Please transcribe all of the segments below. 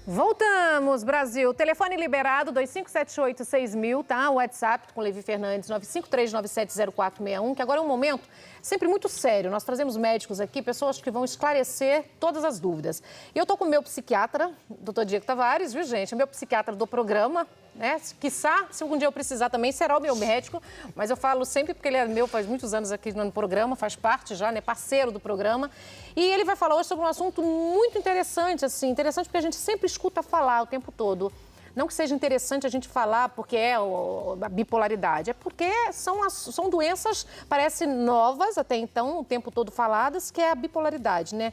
Voltamos, Brasil. Telefone liberado, 2578-6000, tá? O WhatsApp com Levi Fernandes, 953970461, que agora é um momento sempre muito sério. Nós trazemos médicos aqui, pessoas que vão esclarecer todas as dúvidas. E eu tô com o meu psiquiatra, doutor Diego Tavares, viu, gente? É meu psiquiatra do programa, né? Quiçá, se algum dia eu precisar também, será o meu médico. Mas eu falo sempre porque ele é meu, faz muitos anos aqui no programa, faz parte já, né? Parceiro do programa. E ele vai falar hoje sobre um assunto muito interessante, assim, interessante porque a gente sempre escuta falar o tempo todo. Não que seja interessante a gente falar porque é a bipolaridade, é porque são doenças, parecem novas até então, o tempo todo faladas, que é a bipolaridade, né?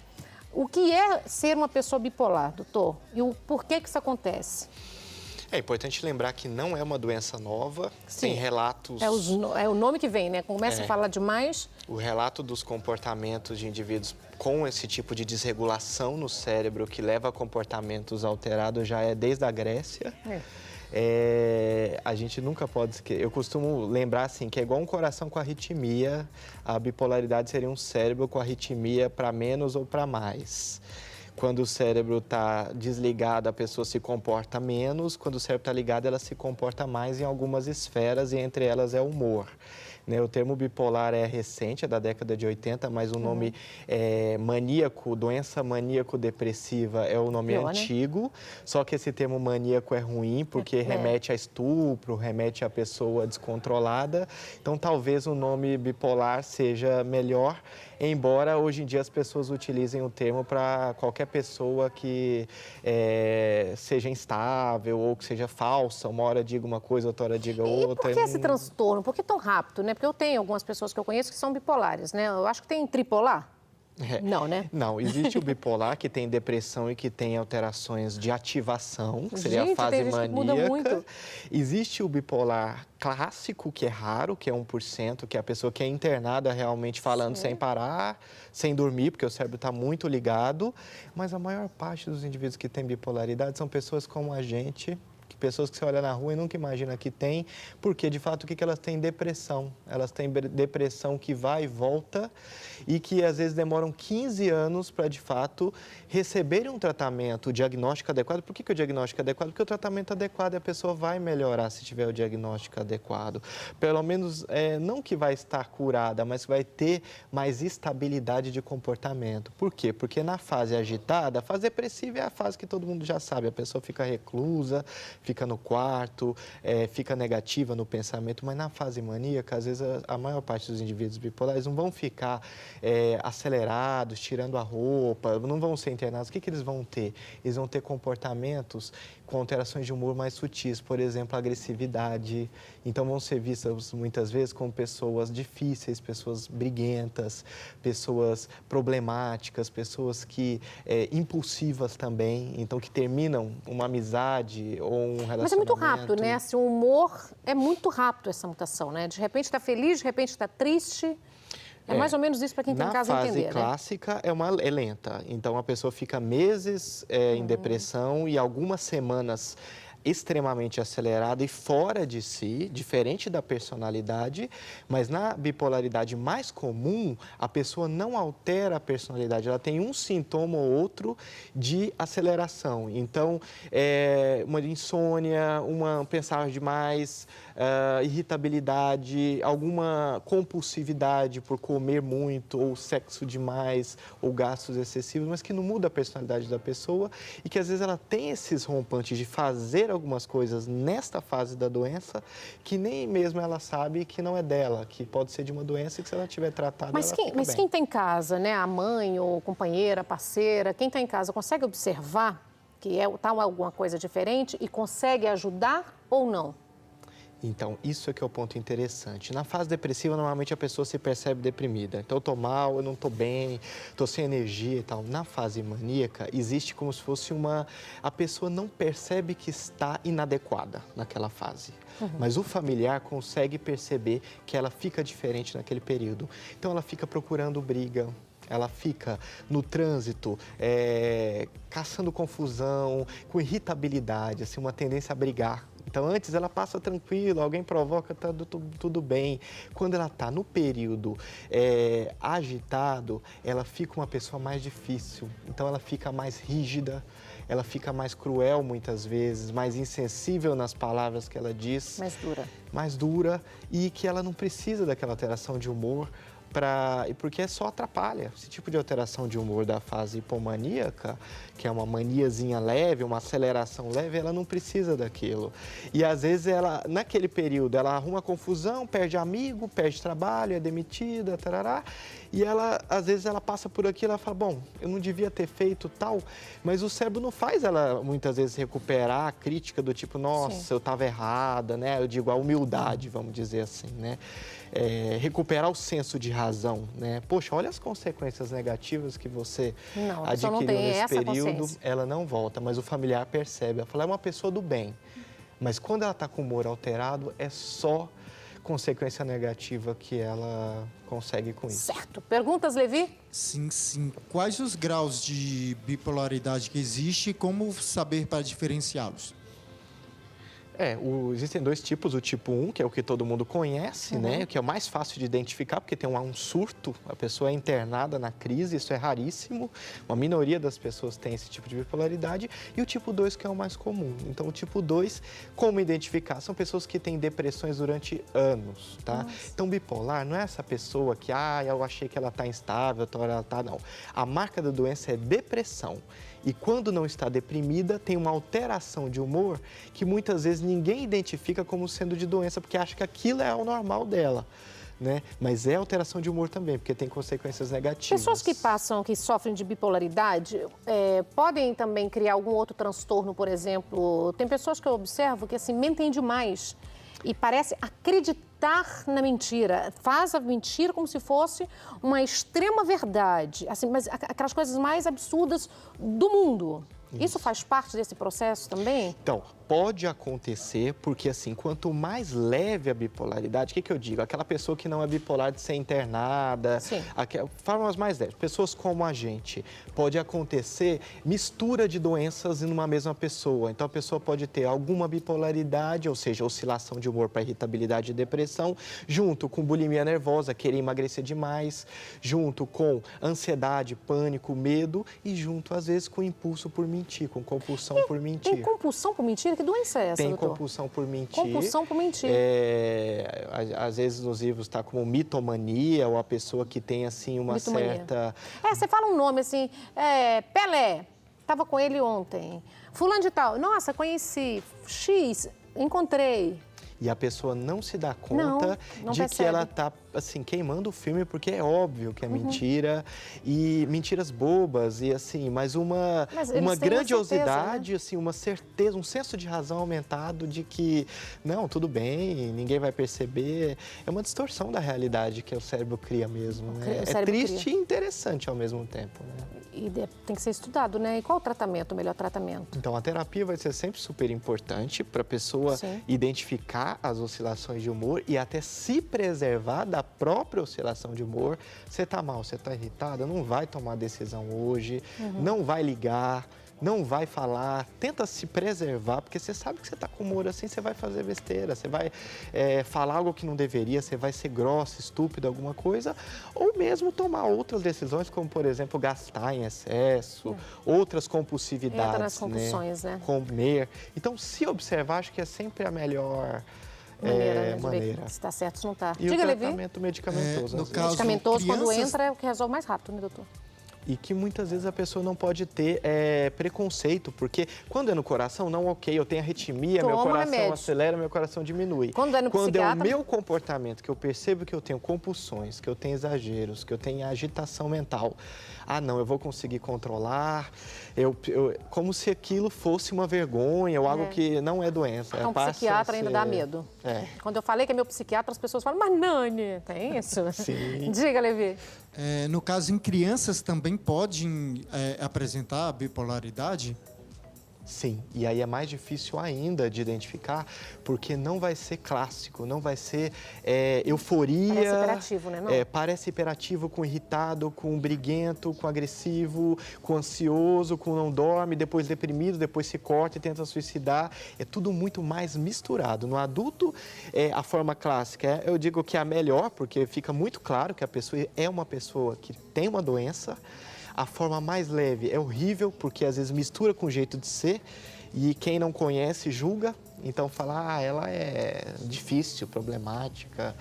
O que é ser uma pessoa bipolar, doutor? E o porquê que isso acontece? É importante lembrar que não é uma doença nova, Sim. Tem relatos... É o nome que vem, né? Começa a falar demais. O relato dos comportamentos de indivíduos com esse tipo de desregulação no cérebro que leva a comportamentos alterados já é desde a Grécia. A gente nunca pode esquecer. Eu costumo lembrar assim que é igual um coração com arritmia, a bipolaridade seria um cérebro com arritmia para menos ou para mais. Quando o cérebro está desligado, a pessoa se comporta menos. Quando o cérebro está ligado, ela se comporta mais em algumas esferas e entre elas é o humor. O termo bipolar é recente, é da década de 80, mas o nome maníaco, doença maníaco-depressiva é o nome antigo. Só que esse termo maníaco é ruim porque remete a estupro, remete a pessoa descontrolada. Então, talvez o nome bipolar seja melhor, embora hoje em dia as pessoas utilizem o termo para qualquer pessoa que seja instável ou que seja falsa. Uma hora diga uma coisa, outra hora diga outra. E por que esse transtorno? Por que tão rápido, né? Porque eu tenho algumas pessoas que eu conheço que são bipolares, né? Eu acho que tem tripolar. Não, né? Não, existe o bipolar que tem depressão e que tem alterações de ativação, que seria a fase maníaca. Que muda muito. Existe o bipolar clássico, que é raro, que é 1%, que é a pessoa que é internada realmente falando sem parar, sem dormir, porque o cérebro está muito ligado. Mas a maior parte dos indivíduos que têm bipolaridade são pessoas como a gente, pessoas que você olha na rua e nunca imagina que tem, porque de fato o que elas têm? Depressão. Elas têm depressão que vai e volta e que às vezes demoram 15 anos para de fato receberem um tratamento, o diagnóstico adequado. Por que o diagnóstico é adequado? Porque o tratamento adequado e a pessoa vai melhorar se tiver o diagnóstico adequado. Pelo menos, não que vai estar curada, mas vai ter mais estabilidade de comportamento. Por quê? Porque na fase agitada, a fase depressiva é a fase que todo mundo já sabe, a pessoa fica reclusa, fica no quarto, fica negativa no pensamento, mas na fase maníaca, às vezes a maior parte dos indivíduos bipolares não vão ficar acelerados, tirando a roupa, não vão ser internados. O que eles vão ter? Eles vão ter comportamentos com alterações de humor mais sutis, por exemplo, agressividade. Então, vão ser vistas muitas vezes como pessoas difíceis, pessoas briguentas, pessoas problemáticas, pessoas que impulsivas também, então que terminam uma amizade ou um relacionamento. Mas é muito rápido, né? Assim, o humor é muito rápido essa mutação, né? De repente está feliz, de repente está triste. É mais ou menos isso para quem tem em casa entender, né? Na fase clássica é lenta, então a pessoa fica meses em depressão e algumas semanas extremamente acelerada e fora de si, diferente da personalidade, mas na bipolaridade mais comum, a pessoa não altera a personalidade, ela tem um sintoma ou outro de aceleração. Então, uma insônia, pensar demais, irritabilidade, alguma compulsividade por comer muito, ou sexo demais, ou gastos excessivos, mas que não muda a personalidade da pessoa e que às vezes ela tem esses rompantes de fazer algumas coisas nesta fase da doença que nem mesmo ela sabe que não é dela, que pode ser de uma doença e que se ela tiver tratada, ela fica bem. Mas quem está em casa, né, a mãe ou companheira, parceira, quem está em casa consegue observar que está alguma coisa diferente e consegue ajudar ou não? Então, isso é que é o ponto interessante. Na fase depressiva, normalmente a pessoa se percebe deprimida. Então, eu estou mal, eu não estou bem, estou sem energia e tal. Na fase maníaca, existe como se fosse a pessoa não percebe que está inadequada naquela fase. Mas o familiar consegue perceber que ela fica diferente naquele período. Então, ela fica procurando briga. Ela fica no trânsito, caçando confusão, com irritabilidade, assim, uma tendência a brigar. Então, antes ela passa tranquilo, alguém provoca, tá tudo bem. Quando ela está no período agitado, ela fica uma pessoa mais difícil. Então, ela fica mais rígida, ela fica mais cruel muitas vezes, mais insensível nas palavras que ela diz. Mais dura. Mais dura, e que ela não precisa daquela alteração de humor, porque só atrapalha. Esse tipo de alteração de humor da fase hipomaníaca, que é uma maniazinha leve, uma aceleração leve, ela não precisa daquilo. E às vezes ela, naquele período, ela arruma confusão, perde amigo, perde trabalho, é demitida, tarará. E ela, às vezes, ela passa por aquilo, ela fala, bom, eu não devia ter feito tal, mas o cérebro não faz ela, muitas vezes, recuperar a crítica do tipo, nossa, sim, eu estava errada, né? Eu digo, a humildade, vamos dizer assim, né? Recuperar o senso de razão, né? Poxa, olha as consequências negativas que você adquiriu nesse período, ela não volta, mas o familiar percebe, ela fala, é uma pessoa do bem, mas quando ela está com o humor alterado, é só consequência negativa que ela consegue com isso. Certo. Perguntas, Levi? Sim, sim. Quais os graus de bipolaridade que existe e como saber para diferenciá-los? Existem dois tipos, o tipo 1, que é o que todo mundo conhece, né? Que é o mais fácil de identificar, porque tem um surto, a pessoa é internada na crise, isso é raríssimo, uma minoria das pessoas tem esse tipo de bipolaridade, e o tipo 2, que é o mais comum. Então, o tipo 2, como identificar? São pessoas que têm depressões durante anos, tá? Nossa. Então, bipolar não é essa pessoa que, eu achei que ela está instável, então ela está, não. A marca da doença é depressão. E quando não está deprimida, tem uma alteração de humor que muitas vezes ninguém identifica como sendo de doença, porque acha que aquilo é o normal dela, né? Mas é alteração de humor também, porque tem consequências negativas. Pessoas que sofrem de bipolaridade, podem também criar algum outro transtorno, por exemplo. Tem pessoas que eu observo que, assim, mentem demais e parece acreditar na mentira. Faz a mentira como se fosse uma extrema verdade, assim, mas aquelas coisas mais absurdas do mundo. Isso faz parte desse processo também? Então, pode acontecer, porque assim, quanto mais leve a bipolaridade, o que eu digo? Aquela pessoa que não é bipolar de ser internada, formas mais leves, pessoas como a gente, pode acontecer mistura de doenças em uma mesma pessoa. Então, a pessoa pode ter alguma bipolaridade, ou seja, oscilação de humor para irritabilidade e depressão, junto com bulimia nervosa, querer emagrecer demais, junto com ansiedade, pânico, medo e junto, às vezes, com impulso por mentir, com compulsão por mentir. Tem compulsão por mentira? Que doença é essa, Tem doutor? compulsão por mentir. Compulsão por mentir. Às vezes nos livros está como mitomania, ou a pessoa que tem, assim, uma certa... Você fala um nome, assim, Pelé, estava com ele ontem. Fulano de tal, nossa, conheci, X, encontrei. E a pessoa não se dá conta de percebe. Que ela está, assim, queimando o filme, porque é óbvio que é mentira, e mentiras bobas, e assim, mas uma grandiosidade, certeza, né? Assim, uma certeza, um senso de razão aumentado de que, não, tudo bem, ninguém vai perceber. É uma distorção da realidade que o cérebro cria mesmo, né? É triste e interessante ao mesmo tempo, né? E tem que ser estudado, né? E qual o tratamento, o melhor tratamento? Então, a terapia vai ser sempre super importante para a pessoa identificar as oscilações de humor e até se preservar da própria oscilação de humor. Você está mal, você está irritada, não vai tomar decisão hoje, não vai ligar, não vai falar, tenta se preservar, porque você sabe que você está com humor assim, você vai fazer besteira, você vai falar algo que não deveria, você vai ser grossa, estúpida, alguma coisa, ou mesmo tomar outras decisões, como, por exemplo, gastar em excesso, outras compulsividades, entra nas compulsões, né? Comer. Então, se observar, acho que é sempre a melhor maneira. Se está certo, se não está. E diga, o tratamento medicamentoso. No caso, medicamentoso, quando entra, é o que resolve mais rápido, né, doutor? E que muitas vezes a pessoa não pode ter preconceito, porque quando é no coração, não, ok, eu tenho arritmia, meu coração acelera, meu coração diminui. Quando é no psiquiatra? É o meu comportamento, que eu percebo que eu tenho compulsões, que eu tenho exageros, que eu tenho agitação mental. Não, eu vou conseguir controlar, como se aquilo fosse uma vergonha ou algo que não é doença. Então, psiquiatra ainda dá medo. Quando eu falei que é meu psiquiatra, as pessoas falam, mas Nani, tem isso? Sim. Diga, Levi. No caso, em crianças também podem apresentar bipolaridade? Sim, e aí é mais difícil ainda de identificar, porque não vai ser clássico, não vai ser euforia. Parece hiperativo, né? Não? Parece hiperativo com irritado, com briguento, com agressivo, com ansioso, com não dorme, depois deprimido, depois se corta e tenta suicidar. É tudo muito mais misturado. No adulto, a forma clássica, eu digo que é a melhor, porque fica muito claro que a pessoa é uma pessoa que tem uma doença. A forma mais leve é horrível, porque às vezes mistura com o jeito de ser e quem não conhece julga. Então fala, ela é difícil, problemática,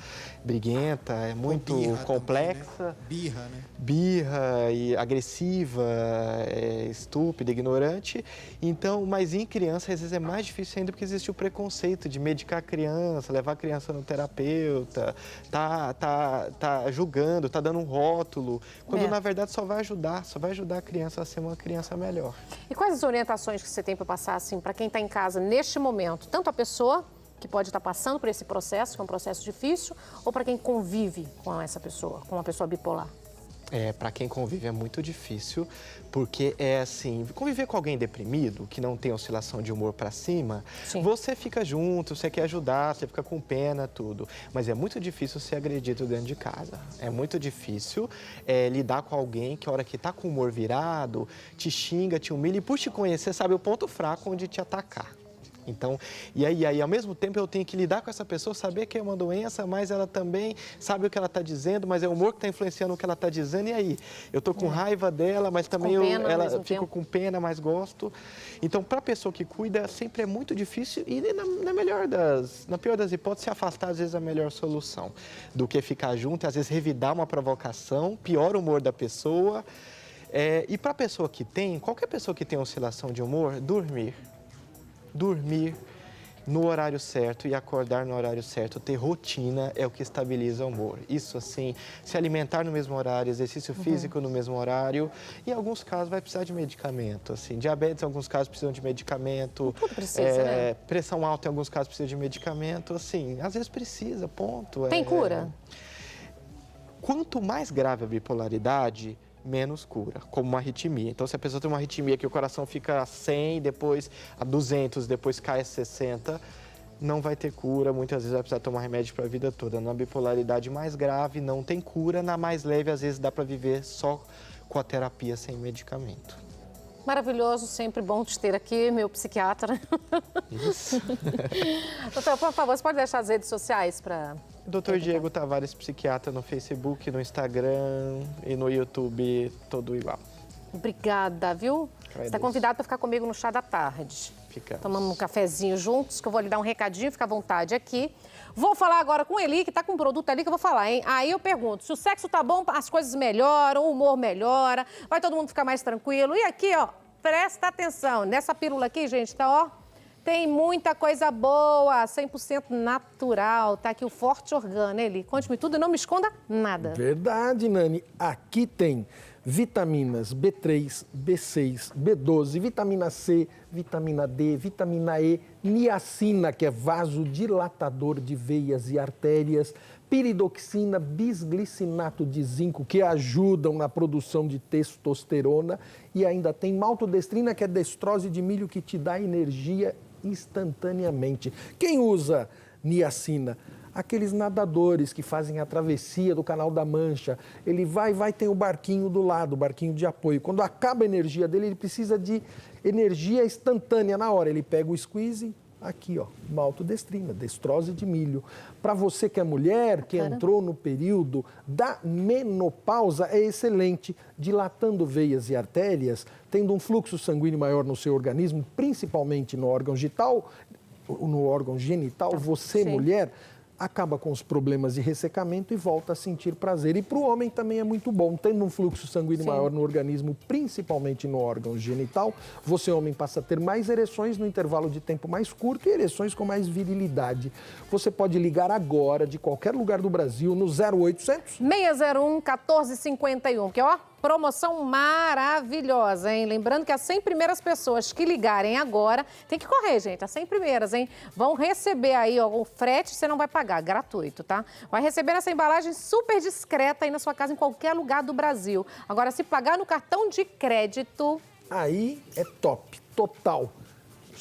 briguenta, é muito complexa. Também, né? Birra, né? Birra e agressiva, estúpida, ignorante. Então, mas em criança às vezes é mais difícil ainda porque existe o preconceito de medicar a criança, levar a criança no terapeuta, tá julgando, tá dando um rótulo, quando na verdade só vai ajudar a criança a ser uma criança melhor. E quais as orientações que você tem para passar assim para quem está em casa neste momento? Tanto a pessoa que pode estar passando por esse processo, que é um processo difícil, ou para quem convive com essa pessoa, com uma pessoa bipolar? Para quem convive é muito difícil, porque é assim, conviver com alguém deprimido, que não tem oscilação de humor para cima, sim, você fica junto, você quer ajudar, você fica com pena, tudo. Mas é muito difícil ser agredido dentro de casa. É muito difícil lidar com alguém que a hora que está com o humor virado, te xinga, te humilha e por te conhecer, sabe o ponto fraco onde te atacar. Então, e aí, ao mesmo tempo, eu tenho que lidar com essa pessoa, saber que é uma doença, mas ela também sabe o que ela está dizendo, mas é o humor que está influenciando o que ela está dizendo, e aí? Eu estou com raiva dela, mas também eu fico com pena, mas gosto. Então, para a pessoa que cuida, sempre é muito difícil e, na pior das hipóteses, se afastar, às vezes, é a melhor solução do que ficar junto, às vezes, revidar uma provocação, piora o humor da pessoa. E para a pessoa que tem, qualquer pessoa que tem oscilação de humor, dormir no horário certo e acordar no horário certo, ter rotina é o que estabiliza o humor. Isso assim, se alimentar no mesmo horário, exercício físico no mesmo horário, em alguns casos vai precisar de medicamento, assim, diabetes em alguns casos precisam de medicamento, tudo precisa, né? Pressão alta em alguns casos precisa de medicamento, assim, às vezes precisa, ponto. Tem cura? Quanto mais grave a bipolaridade, menos cura, como uma arritmia. Então, se a pessoa tem uma arritmia que o coração fica a 100, depois a 200, depois cai a 60, não vai ter cura, muitas vezes vai precisar tomar remédio para a vida toda. Na bipolaridade mais grave, não tem cura, na mais leve, às vezes dá para viver só com a terapia sem medicamento. Maravilhoso, sempre bom te ter aqui, meu psiquiatra. Isso. Doutor, por favor, você pode deixar as redes sociais para... Dr. Diego Tavares, psiquiatra, no Facebook, no Instagram e no YouTube, tudo igual. Obrigada, viu? Você está convidado para ficar comigo no chá da tarde. Ficamos. Tomamos um cafezinho juntos, que eu vou lhe dar um recadinho, fica à vontade aqui. Vou falar agora com Eli, que está com um produto ali que eu vou falar, hein? Aí eu pergunto, se o sexo tá bom, as coisas melhoram, o humor melhora, vai todo mundo ficar mais tranquilo. E aqui, ó, presta atenção, nessa pílula aqui, gente, tá, ó, tem muita coisa boa, 100% natural, tá aqui o Forte Organo, Eli. Conte-me tudo e não me esconda nada. Verdade, Nani. Aqui tem vitaminas B3, B6, B12, vitamina C, vitamina D, vitamina E, niacina, que é vasodilatador de veias e artérias, piridoxina, bisglicinato de zinco, que ajudam na produção de testosterona, e ainda tem maltodestrina, que é destrose de milho, que te dá energia instantaneamente. Quem usa niacina? Aqueles nadadores que fazem a travessia do Canal da Mancha. Ele vai, tem o barquinho do lado, o barquinho de apoio. Quando acaba a energia dele, ele precisa de energia instantânea na hora. Ele pega o squeeze, aqui, ó, maltodestrina, destrose de milho. Para você que é mulher, que entrou no período da menopausa, é excelente, dilatando veias e artérias, tendo um fluxo sanguíneo maior no seu organismo, principalmente no órgão genital, você, mulher, acaba com os problemas de ressecamento e volta a sentir prazer. E para o homem também é muito bom, tendo um fluxo sanguíneo maior no organismo, principalmente no órgão genital, você, homem, passa a ter mais ereções no intervalo de tempo mais curto e ereções com mais virilidade. Você pode ligar agora, de qualquer lugar do Brasil, no 0800 601 1451, que ó, promoção maravilhosa, hein? Lembrando que as 100 primeiras pessoas que ligarem agora, tem que correr, gente, as 100 primeiras, hein? Vão receber aí, ó, o frete, você não vai pagar, gratuito, tá? Vai receber essa embalagem super discreta aí na sua casa, em qualquer lugar do Brasil. Agora, se pagar no cartão de crédito... Aí é top, total.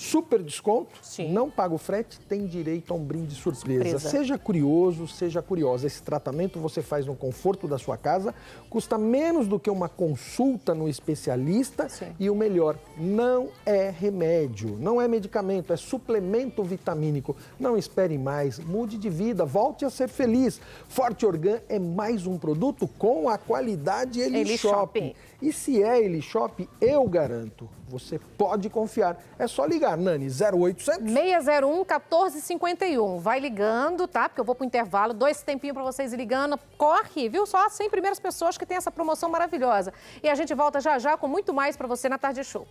super desconto, Sim. não paga o frete, tem direito a um brinde surpresa. Seja curioso, seja curiosa. Esse tratamento você faz no conforto da sua casa, custa menos do que uma consulta no especialista. Sim. E o melhor, não é remédio, não é medicamento, é suplemento vitamínico. Não espere mais, mude de vida, volte a ser feliz. Forte Organ é mais um produto com a qualidade Elishop. E se é Elishop, eu garanto, você pode confiar. É só ligar, Nani, 0800 601 1451. Vai ligando, tá? Porque eu vou pro intervalo, 2 tempinhos para vocês ir ligando. Corre, viu? Só as 100 primeiras pessoas que tem essa promoção maravilhosa. E a gente volta já já com muito mais para você na Tarde Show.